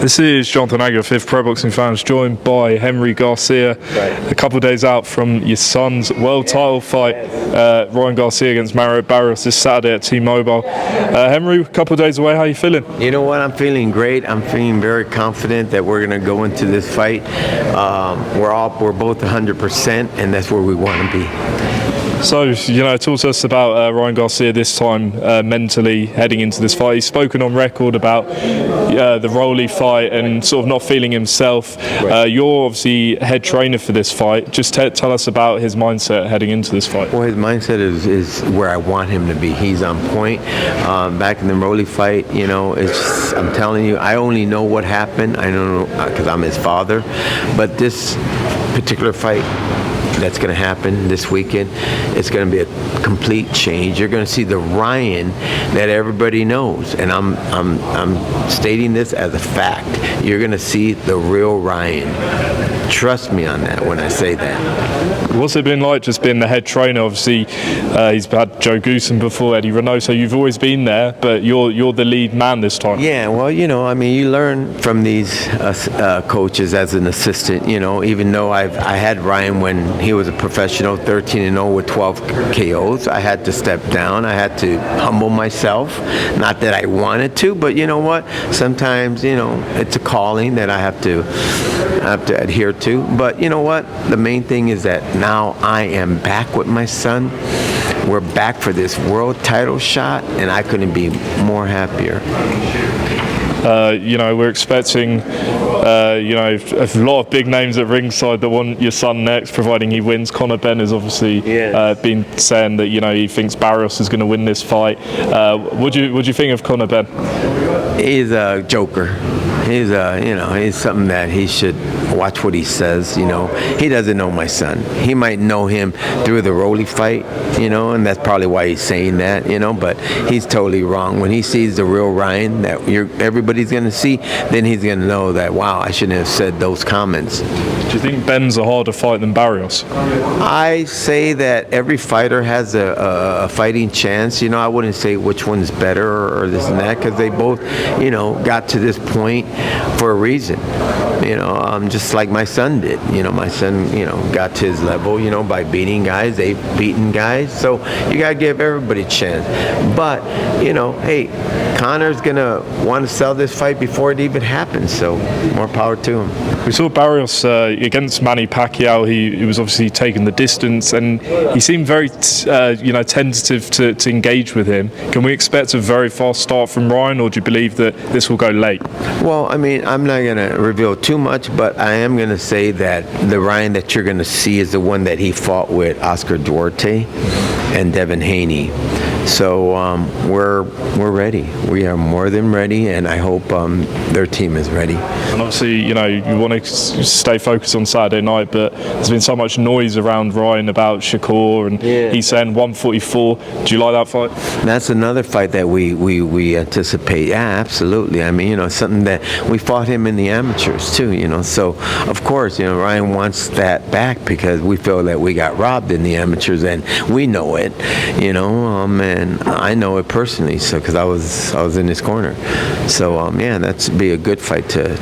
This is Jonathan Agger, Fifth Pro Boxing Fans, joined by Henry Garcia. A couple of days out from your son's world title fight, Ryan Garcia against Mario Barrios this Saturday at T-Mobile. Henry, a couple of days away, how are you feeling? You know what, I'm feeling great. I'm feeling very confident that we're going to go into this fight. We're both 100%, and that's where we want to be. So, talk to us about Ryan Garcia this time, mentally heading into this fight. He's spoken on record about the Rolly fight and sort of not feeling himself. Right. You're obviously head trainer for this fight. Just tell us about his mindset heading into this fight. Well, his mindset is where I want him to be. He's on point. Back in the Rolly fight, I'm telling you, I only know what happened. I don't know because I'm his father. But this particular fight that's going to happen this weekend, it's going to be a complete change. You're going to see the Ryan that everybody knows, and I'm stating this as a fact. You're going to see the real Ryan. Trust me on that when I say that. What's it been like just being the head trainer? Obviously, he's had Joe Goosen before, Eddie Renault, so you've always been there, but you're the lead man this time. Yeah, well, you learn from these coaches as an assistant, even though I had Ryan when he was a professional, 13-0 with 12 KOs. I had to step down. I had to humble myself. Not that I wanted to, but you know what? Sometimes, it's a calling that I have to adhere to. But you know what? The main thing is that now I am back with my son. We're back for this world title shot, and I couldn't be more happier. We're expecting, a lot of big names at ringside that want your son next, providing he wins. Conor Benn has obviously been saying that he thinks Barrios is going to win this fight. What do you think of Conor Benn? He's a joker. He's something that he should watch what he says. He doesn't know my son. He might know him through the Rolly fight, and that's probably why he's saying that, but he's totally wrong. When he sees the real Ryan that everybody's going to see, then he's going to know that, wow, I shouldn't have said those comments. Do you think Benn's a harder fight than Barrios? I say that every fighter has a fighting chance. I wouldn't say which one's better or this and that, because they both, got to this point for a reason. Just like my son did. My son, got to his level, by beating guys. They've beaten guys. So you got to give everybody a chance. But, hey, Conor's going to want to sell this fight before it even happens. So more power to him. We saw Barrios against Manny Pacquiao. He was obviously taking the distance, and he seemed very, tentative to engage with him. Can we expect a very fast start from Ryan, or do you believe that this will go late? Well, I'm not going to reveal too much, but I am going to say that the Ryan that you're going to see is the one that he fought with Oscar Duarte and Devin Haney. So we're ready. We are more than ready, and I hope their team is ready. And obviously, you want to stay focused on Saturday night, but there's been so much noise around Ryan about Shakur, and he's saying 144. Do you like that fight? That's another fight that we anticipate. Yeah, absolutely. Something that we fought him in the amateurs too. So of course, Ryan wants that back because we feel that we got robbed in the amateurs, and we know it. And I know it personally, so because I was in his corner. So that'd be a good fight to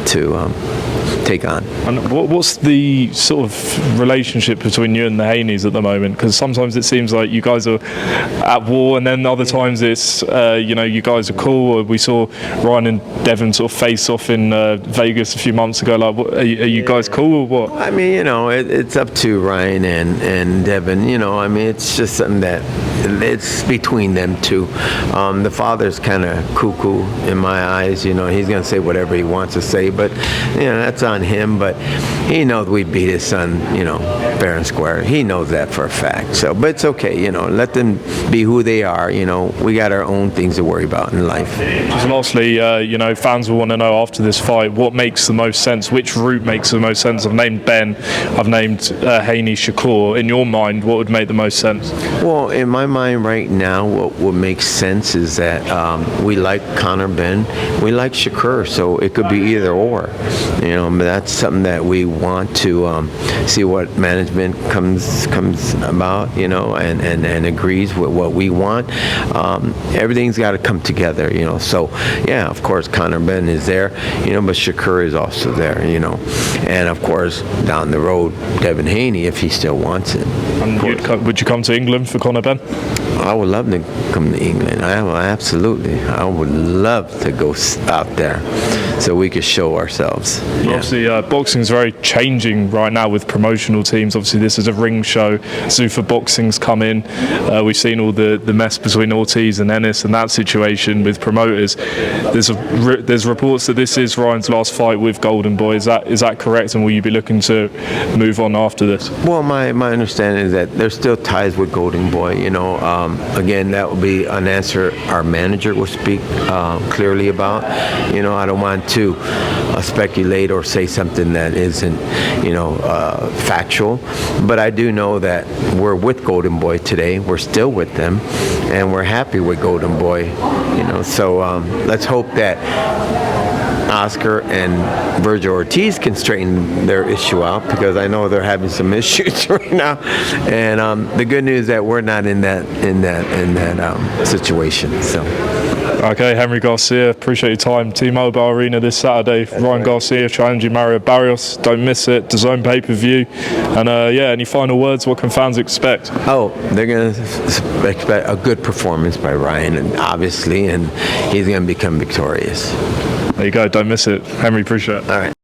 take on. And what's the sort of relationship between you and the Haneys at the moment? Because sometimes it seems like you guys are at war, and then other times it's you guys are cool. We saw Ryan and Devin sort of face off in Vegas a few months ago. Like, are you guys cool or what? It's up to Ryan and Devin. It's just something that it's between them two. The father's kind of cuckoo in my eyes. He's going to say whatever he wants to say, but that's on him. But he knows we beat his son, fair and square. He knows that for a fact. So, but it's okay. Let them be who they are. We got our own things to worry about in life. Just lastly, fans will want to know after this fight what makes the most sense. Which route makes the most sense? I've named Benn. I've named Haney, Shakur. In your mind, what would make the most sense? Well, in my mind right now, what makes sense is that we like Conor Benn, we like Shakur, so it could be either or. But that's something that we want to see what management comes about, and agrees with what we want. Everything's got to come together, So yeah, of course, Conor Benn is there, but Shakur is also there, and of course down the road, Devin Haney, if he still wants it. And would you come to England for Conor Benn? I would love to come to England. Absolutely. I would love to go out there so we could show ourselves. Yeah. Obviously, boxing is very changing right now with promotional teams. Obviously, this is a ring show. Zuffa Boxing's come in. We've seen all the mess between Ortiz and Ennis and that situation with promoters. There's reports that this is Ryan's last fight with Golden Boy. Is that correct? And will you be looking to move on after this? Well, my understanding is that there's still ties with Golden Boy. Again, that will be an answer our manager will speak clearly about. I don't want to speculate or say something that isn't, factual. But I do know that we're with Golden Boy today. We're still with them, and we're happy with Golden Boy. So let's hope that Oscar and Virgil Ortiz can straighten their issue out, because I know they're having some issues right now. And the good news is that we're not in that situation. So. Okay, Henry Garcia, appreciate your time. T-Mobile Arena this Saturday. Ryan Garcia challenging Mario Barrios. Don't miss it. DAZN pay-per-view. And any final words? What can fans expect? Oh, they're going to expect a good performance by Ryan, and obviously, and he's going to become victorious. There you go. Don't miss it. Henry, appreciate it. All right.